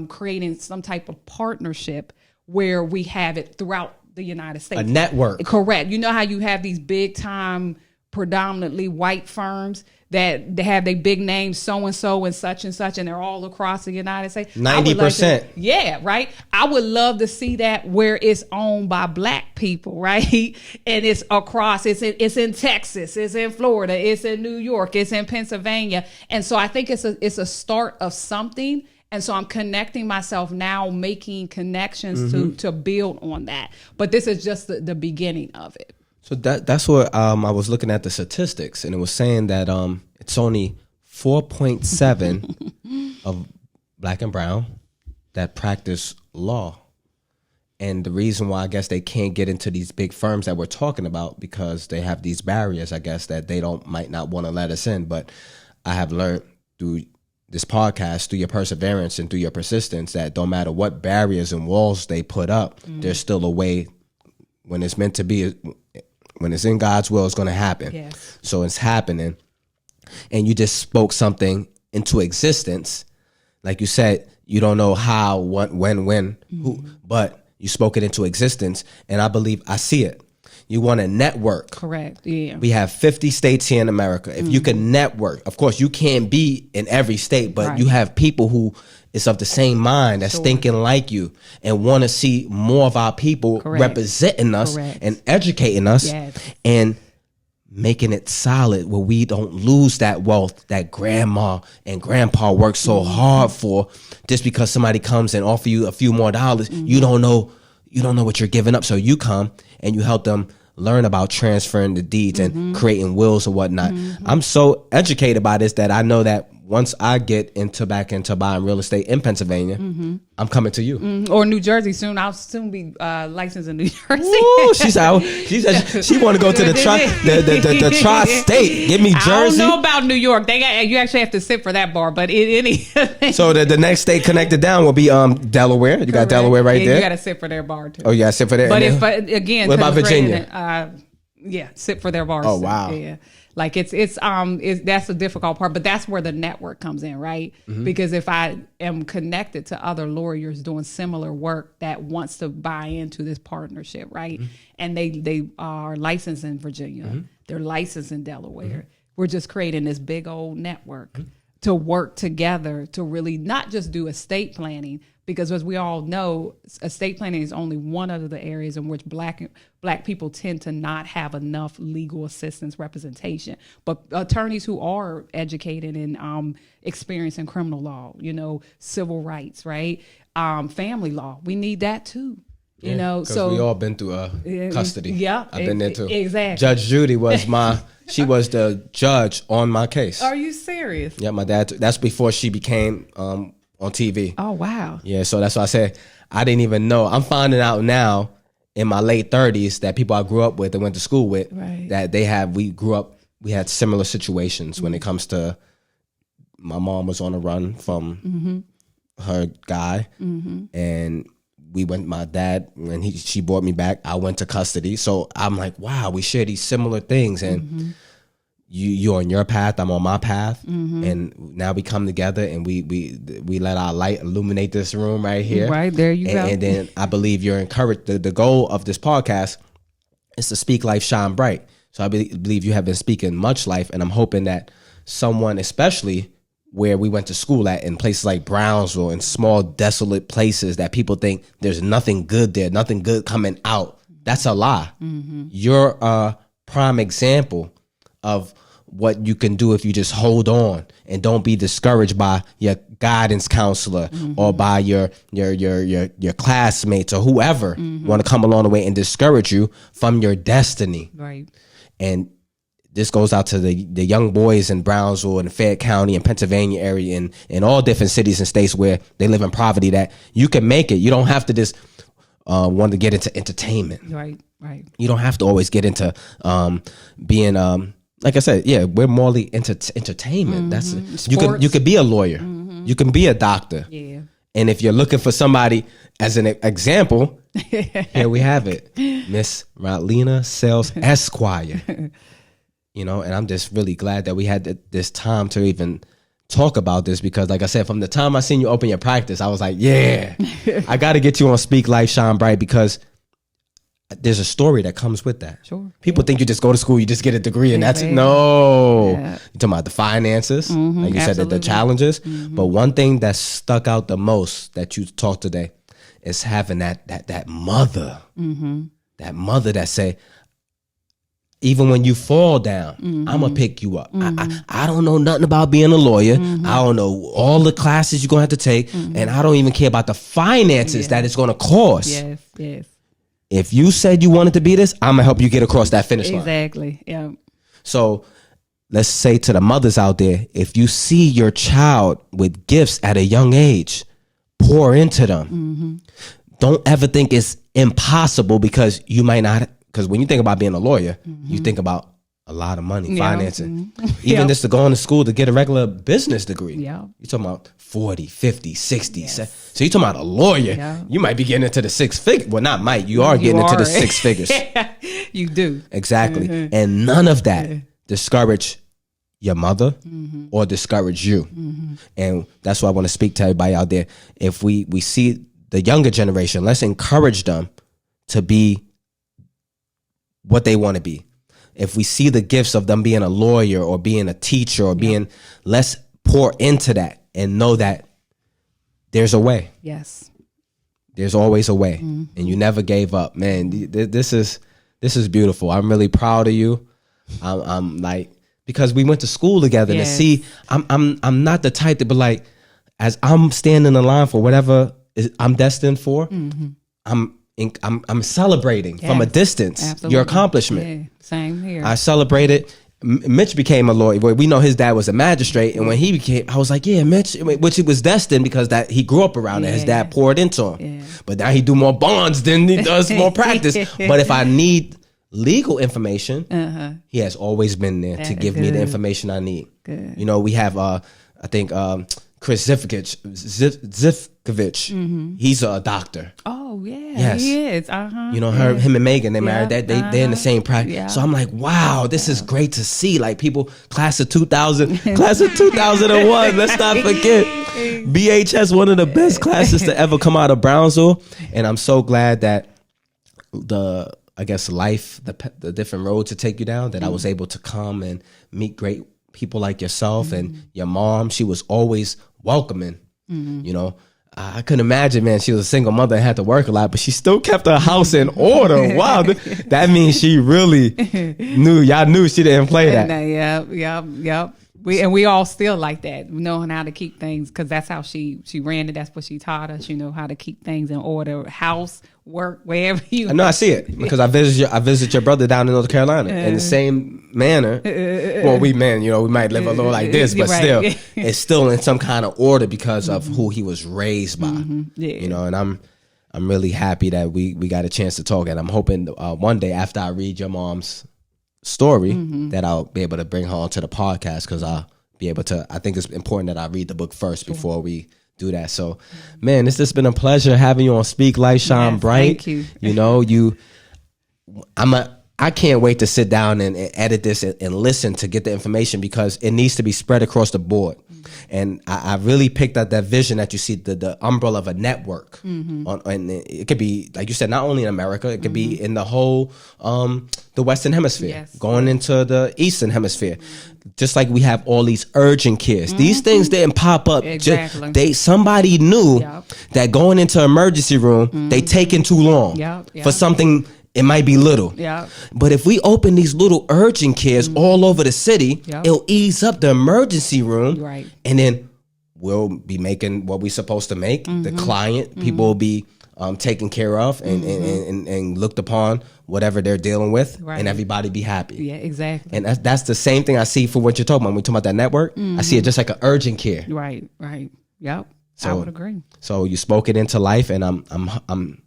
creating some type of partnership where we have it throughout the United States. A network. Correct. You know how you have these big time, predominantly white firms that they have their big names, so-and-so and such, and they're all across the United States. 90%. Yeah, right? I would love to see that where it's owned by Black people, right? And it's across, it's in Texas, it's in Florida, it's in New York, it's in Pennsylvania. And so I think it's a start of something. And so I'm connecting myself now, making connections to build on that. But this is just the beginning of it. So that's what I was looking at the statistics, and it was saying that it's only 4.7 of Black and brown that practice law. And the reason why I guess they can't get into these big firms that we're talking about, because they have these barriers, I guess, that they might not want to let us in. But I have learned through this podcast, through your perseverance and through your persistence, that don't matter what barriers and walls they put up, there's still a way. When it's meant to be, when it's in God's will, it's going to happen. Yes. So it's happening. And you just spoke something into existence. Like you said, you don't know how, what, when, who, but you spoke it into existence. And I believe I see it. You want to network. Correct. Yeah. We have 50 states here in America. If you can network, of course, you can't be in every state, but you have people who is of the same mind, that's thinking like you, and want to see more of our people representing us and educating us and making it solid, where we don't lose that wealth that grandma and grandpa worked so hard for, just because somebody comes and offer you a few more dollars. You don't know what you're giving up. So you come and you help them learn about transferring the deeds and creating wills and whatnot. I'm so educated by this that I know that once I get back into buying real estate in Pennsylvania, I'm coming to you. Or New Jersey soon. I'll soon be licensed in New Jersey. Ooh, she said she want to go to the tri-state. Give me Jersey. I don't know about New York. You actually have to sit for that bar. But so the next state connected down will be Delaware. You got Delaware right there. You got to sit for their bar too. Oh yeah, sit for there. But again, what about Virginia? Sit for their bars. Oh wow. Yeah. Like it's that's the difficult part, but that's where the network comes in, right? Because if I am connected to other lawyers doing similar work that wants to buy into this partnership, right? And they are licensed in Virginia, they're licensed in Delaware. We're just creating this big old network to work together to really not just do estate planning, because as we all know, estate planning is only one of the areas in which black people tend to not have enough legal assistance representation. But attorneys who are educated and experienced in criminal law, civil rights, right? Family law, we need that too. So we all been through custody. Yeah, I've been there too. Exactly. Judge Judy was she was the judge on my case. Are you serious? Yeah, my dad. That's before she became on TV. Oh wow. Yeah, so that's why I said I didn't even know. I'm finding out now in my late 30s that people I grew up with and went to school with, Right. that we had similar situations when it comes to, my mom was on a run from her guy, and my dad, when she brought me back, I went to custody. So I'm like, wow, we share these similar things, and you're on your path, I'm on my path, and now we come together and we let our light illuminate this room right here. Right, there you go. And then I believe you're encouraged. The goal of this podcast is to speak life, shine bright. So I believe you have been speaking much life, and I'm hoping that someone, especially where we went to school at, in places like Brownsville, in small desolate places that people think there's nothing good there, nothing good coming out. That's a lie. You're a prime example of what you can do if you just hold on and don't be discouraged by your guidance counselor or by your classmates or whoever want to come along the way and discourage you from your destiny. Right. And this goes out to the young boys in Brownsville and Fayette County and Pennsylvania area and in all different cities and states where they live in poverty, that you can make it. You don't have to just want to get into entertainment. Right. You don't have to always get into being like I said, yeah, we're morally entertainment. That's you could be a lawyer, you can be a doctor. Yeah. And if you're looking for somebody as an example, here we have it, Miss Rodlena Sales, Esquire. And I'm just really glad that we had this time to even talk about this, because like I said, from the time I seen you open your practice, I was like, yeah, I got to get you on Speak Life, Shine Bright, because there's a story that comes with that. Sure. People think you just go to school, you just get a degree, and that's it. No. Yeah. You're talking about the finances, like you said, the challenges. But one thing that stuck out the most that you talked today is having that mother, that mother that say, even when you fall down, I'm going to pick you up. I don't know nothing about being a lawyer. I don't know all the classes you're going to have to take. And I don't even care about the finances that it's going to cost. Yes. If you said you wanted to be this, I'm going to help you get across that finish line. Exactly. Yeah. So let's say to the mothers out there, if you see your child with gifts at a young age, pour into them. Don't ever think it's impossible, because you might not. Because when you think about being a lawyer, you think about a lot of money, financing. Even just to go into school to get a regular business degree. Yeah. You're talking about 40, 50, 60. Yes. So you're talking about a lawyer. Yeah. You might be getting into the six figures. Well, not might. You are getting into the six figures. You do. Exactly. And none of that discourage your mother or discourage you. And that's why I want to speak to everybody out there. If we see the younger generation, let's encourage them to be what they want to be. If we see the gifts of them being a lawyer or being a teacher or being, let's pour into that and know that there's a way. Yes. There's always a way. And you never gave up, man. This is beautiful. I'm really proud of you. I'm like, because we went to school together to see, I'm not the type to be like, as I'm standing in line for whatever I'm destined for, I'm celebrating from a distance your accomplishment. Yeah, same here. I celebrated. Mitch became a lawyer. We know his dad was a magistrate, and when he became, I was like, yeah, Mitch, which it was destined because that he grew up around it. His dad poured into him. Yeah. But now he do more bonds than he does more practice. But if I need legal information, he has always been there to give me the information I need. Good. We have I think Chris Zivkovich. He's a doctor. Oh yeah, yes. He is. Him and Megan, they married. They're in the same practice. Yeah. So I'm like, wow, this is great to see. Like people, class of 2000, class of 2001. Let's not forget, BHS, one of the best classes to ever come out of Brownsville. And I'm so glad that life, the different roads to take you down, that I was able to come and meet great people like yourself and your mom. She was always welcoming. I couldn't imagine, man. She was a single mother and had to work a lot, but she still kept her house in order. Wow, that means she really knew. Y'all knew she didn't play that. Yep. We all still like that, knowing how to keep things, because that's how she ran it. That's what she taught us. How to keep things in order, house, work, wherever you. I see it because I visit your brother down in North Carolina in the same manner. Well, we might live a little like this, but still, it's still in some kind of order because of who he was raised by. And I'm I'm really happy that we got a chance to talk, and I'm hoping one day after I read your mom's story that I'll be able to bring her onto the podcast, because I'll be able to. I think it's important that I read the book first before we do that. So, man, it's just been a pleasure having you on Speak Life, Shine Bright. Thank you. You know, I can't wait to sit down and edit this and listen to get the information, because it needs to be spread across the board. And I really picked up that vision that you see, the umbrella of a network. And it could be, like you said, not only in America, it could be in the whole, the Western Hemisphere, going into the Eastern Hemisphere. Just like we have all these urgent cares. These things didn't pop up. Exactly. Somebody knew that going into emergency room, they taking too long for something. It might be little. But if we open these little urgent cares all over the city, it'll ease up the emergency room. Right. And then we'll be making what we're supposed to make. The client, people will be taken care of and looked upon, whatever they're dealing with, and everybody be happy. Yeah, exactly. And that's the same thing I see for what you're talking about. When we talk about that network, I see it just like an urgent care. Right. Yep. So, I would agree. So you spoke it into life, and I'm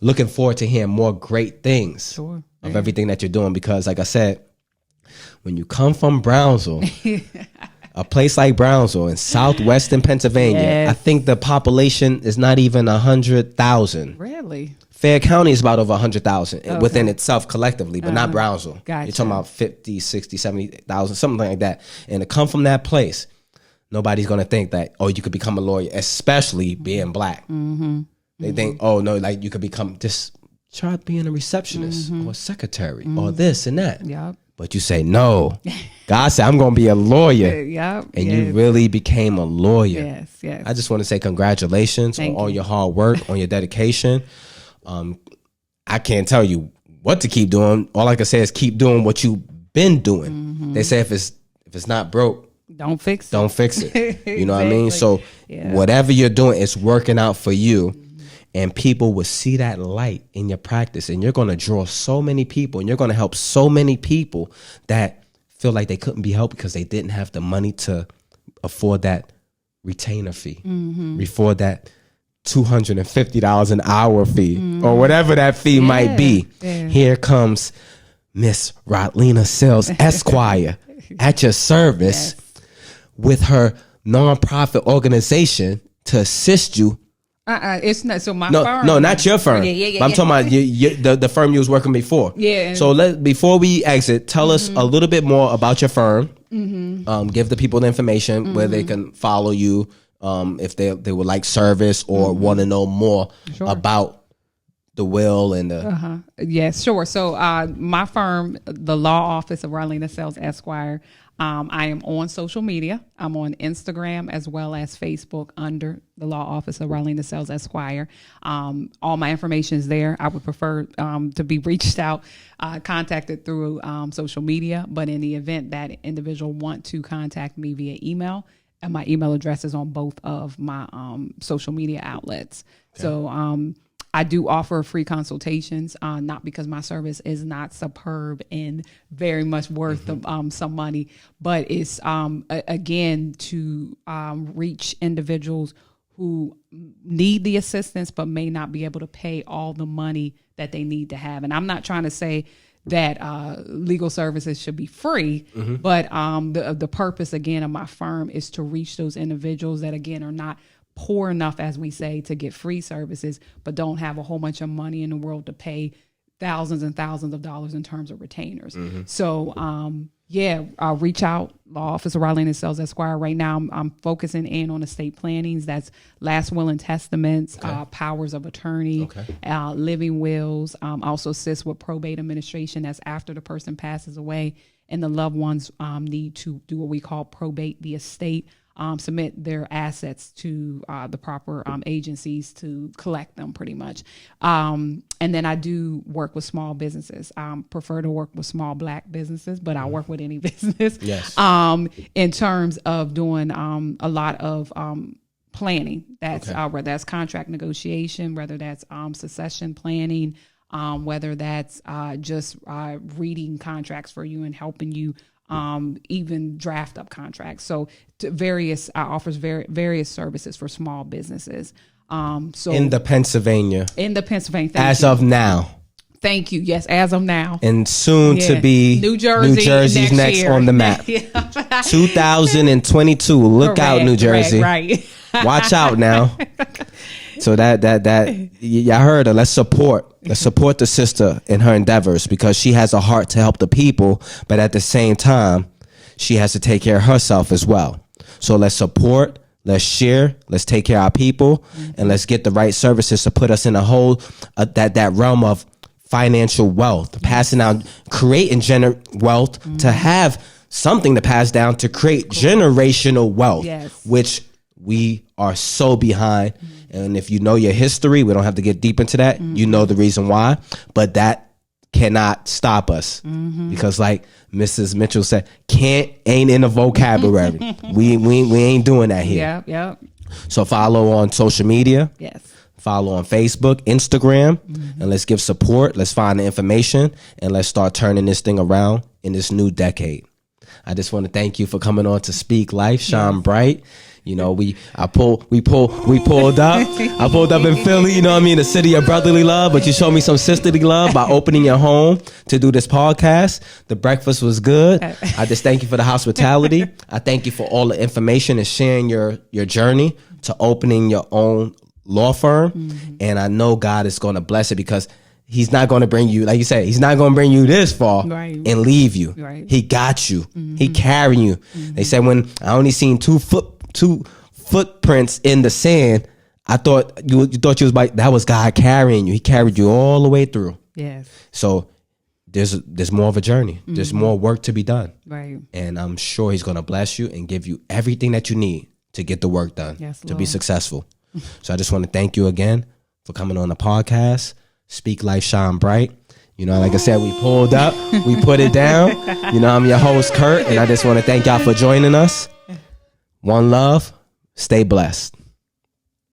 looking forward to hearing more great things of everything that you're doing, because like I said, when you come from Brownsville, a place like Brownsville in southwestern Pennsylvania, I think the population is not even 100,000. Really? Fayette County is about over 100,000 within itself collectively, but not Brownsville. Gotcha. You're talking about 50, 60, 70,000, something like that. And to come from that place, nobody's going to think that, oh, you could become a lawyer, especially being black. They think, oh, no, like you could become just try being a receptionist or a secretary or this and that. But you say, no, God said, I'm going to be a lawyer. And you really became a lawyer. Yes. I just want to say congratulations on all your hard work, on your dedication. I can't tell you what to keep doing. All I can say is keep doing what you've been doing. They say if it's not broke, don't fix it. You know what I mean? So whatever you're doing, it's working out for you. And people will see that light in your practice, and you're going to draw so many people, and you're going to help so many people that feel like they couldn't be helped because they didn't have the money to afford that retainer fee, afford that $250 an hour fee, or whatever that fee might be. Here comes Miss Rodlena Sales, Esquire, at your service with her nonprofit organization to assist you. It's not. So my firm. No, not your firm. I'm talking about the firm you was working before. So before we exit, tell us a little bit more about your firm. Give the people the information where they can follow you, if they would like service or want to know more about the will and the. Yes, sure. So my firm, the law office of Rodlena Sales, Esquire. I am on social media. I'm on Instagram as well as Facebook under the law office of Rodlena Sales, Esquire. All my information is there. I would prefer to be reached out, contacted through social media. But in the event that individual want to contact me via email, and my email address is on both of my social media outlets. Okay. So I do offer free consultations, not because my service is not superb and very much worth some money, but it's, again, to reach individuals who need the assistance but may not be able to pay all the money that they need to have. And I'm not trying to say that legal services should be free, but the purpose, again, of my firm is to reach those individuals that, again, are not poor enough, as we say, to get free services, but don't have a whole bunch of money in the world to pay thousands and thousands of dollars in terms of retainers. So, I'll reach out, law office of Rodlena Sales, Esquire. Right now, I'm focusing in on estate plannings. That's last will and testaments, powers of attorney, living wills. Also assist with probate administration. That's after the person passes away and the loved ones need to do what we call probate the estate. Submit their assets to the proper agencies to collect them, pretty much. And then I do work with small businesses. Prefer to work with small Black businesses, but I work with any business. In terms of doing a lot of planning. That's whether that's contract negotiation, whether that's succession planning, whether that's just reading contracts for you and helping you even draft up contracts. So various offers various services for small businesses. So in the Pennsylvania. Thank As you. of now. Thank you. Yes, as of now. And soon to be New Jersey's next year. on the map. 2022. Look out, New Jersey. Right. Watch out now. So that y'all heard her. Let's support the sister in her endeavors, because she has a heart to help the people, but at the same time, she has to take care of herself as well. So let's support, let's share, let's take care of our people, and let's get the right services to put us in a whole that realm of financial wealth, passing out, creating wealth, to have something to pass down, to create generational wealth, which we are so behind. And if you know your history, we don't have to get deep into that. You know the reason why, but that cannot stop us, because like Mrs. Mitchell said, ain't in the vocabulary. we ain't doing that here. Yep. So follow on social media. Yes. Follow on Facebook, Instagram, and let's give support. Let's find the information, and let's start turning this thing around in this new decade. I just want to thank you for coming on to Speak Life, Shine Bright. You know, we pulled up. I pulled up in Philly, you know what I mean, the city of brotherly love, but you showed me some sisterly love by opening your home to do this podcast. The breakfast was good. I just thank you for the hospitality. I thank you for all the information and sharing your journey to opening your own law firm. And I know God is going to bless it, because he's not going to bring you, like you said, he's not going to bring you this far and leave you. He got you. He carrying you. They said when I only seen two footprints in the sand, I thought you was like, that was God carrying you. He carried you all the way through. Yes. So there's more of a journey. There's more work to be done. Right. And I'm sure he's going to bless you and give you everything that you need to get the work done, to be successful. So I just want to thank you again for coming on the podcast. Speak Life, Shine Bright. You know, like I said, we pulled up, we put it down. You know, I'm your host, Kurt, and I just want to thank y'all for joining us. One love. Stay blessed.